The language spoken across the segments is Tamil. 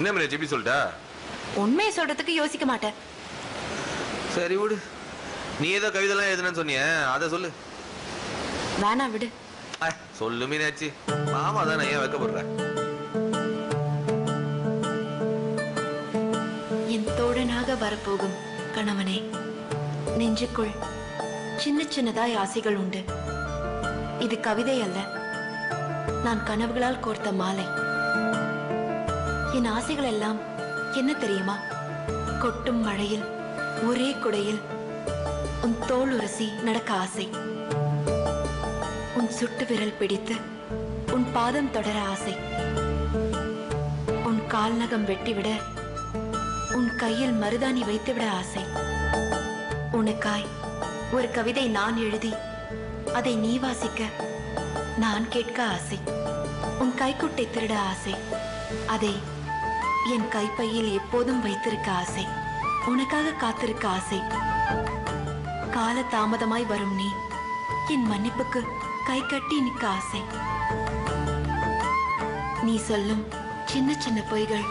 என்ன மீனாட்சி எப்படி சொல்லிட்டா? உண்மையை சொல்றதுக்கு யோசிக்க மாட்டேன். சரி விடு. நீ ஏதோ கவிதைலாம் எழுதுனன்னு சொன்னிய, அதை சொல்லு. வேணா விடு. சொல்லு மீனாட்சி. மாமா தானே, ஏன் வைக்கப்படுற? என் தோழனாக வரப்போகும் கணவனே, நெஞ்சுக்குள் சின்ன சின்னதாய் ஆசைகள் உண்டு. இது கவிதை அல்ல, நான் கனவுகளால் கோர்த்த மாலை. என் ஆசைகள் எல்லாம் என்ன தெரியுமா? கொட்டும் மழையில் ஒரே குடையில் உன் தோல் உரசி நடக்க ஆசை. உன் சுட்டு விரல் பிடித்து உன் பாதம் தொடர ஆசை. உன் கால் நகம் வெட்டிவிட உன் கையில் மருதாணி வைத்துவிட ஆசை. உனக்காய் ஒரு கவிதை நான் எழுதி அதை நீ வாசிக்க நான் கேட்க ஆசை. உன் கைக்குட்டை திருட ஆசை. அதை என் கைப்பையில் எப்போதும் வைத்திருக்க ஆசை. உனக்காக காத்திருக்க ஆசை. கால தாமதமாய் வரும் நீ என் மன்னிப்புக்கு கை கட்டி நிற்க ஆசை. நீ சொல்லும் சின்ன சின்ன பொய்கள்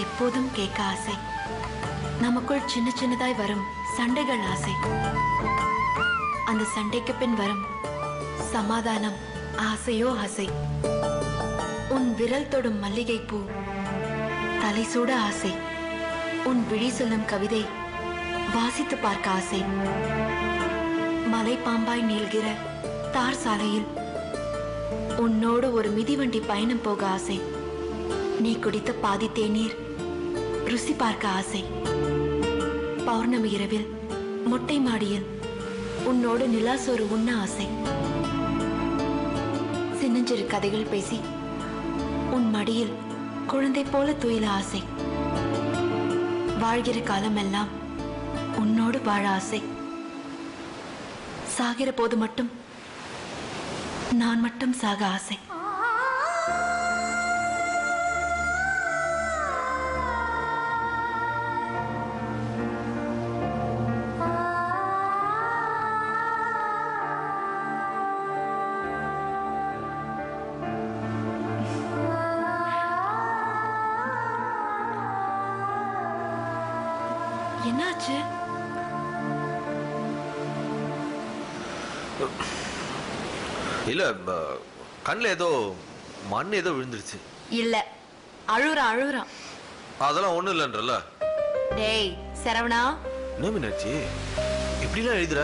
எப்போதும் கேட்க ஆசை. நமக்குள் சின்ன சின்னதாய் வரும் சண்டைகள் ஆசை. அந்த சண்டைக்கு பின் வரும் சமாதானம் ஆசையோ ஆசை. உன் விரல் தொடும் மல்லிகை பூ தலை சூட ஆசை. உன் விழி சொல்லும் கவிதை வாசித்து பார்க்க ஆசை. மலை பாம்பாய் நீள்கிற தார் சாலையில் உன்னோடு ஒரு மிதிவண்டி பயணம் போக ஆசை. நீ குடித்த பாதி தேநீர் ருசி பார்க்க ஆசை. பௌர்ணமி இரவில் மொட்டை மாடியில் உன்னோடு நிலாசோறு உண்ண ஆசை. சின்னஞ்சிறு கதைகள் பேசி உன் மடியில் குழந்தை போல துயில ஆசை. வாழ்கிற காலமெல்லாம் உன்னோடு வாழ ஆசை. சாகிற போது மட்டும் நான் மட்டும் சாக ஆசை. என்னாச்சு? இல்ல, கண்ணில் ஏதோ மண் ஏதோ விழுந்துருச்சு. இல்ல, அழுறான் அழுறான். அதெல்லாம் ஒண்ணும் இல்லைன்றல. டேய் சரவணா, என்ன மீனாட்சி இப்படிலாம் எழுதுற?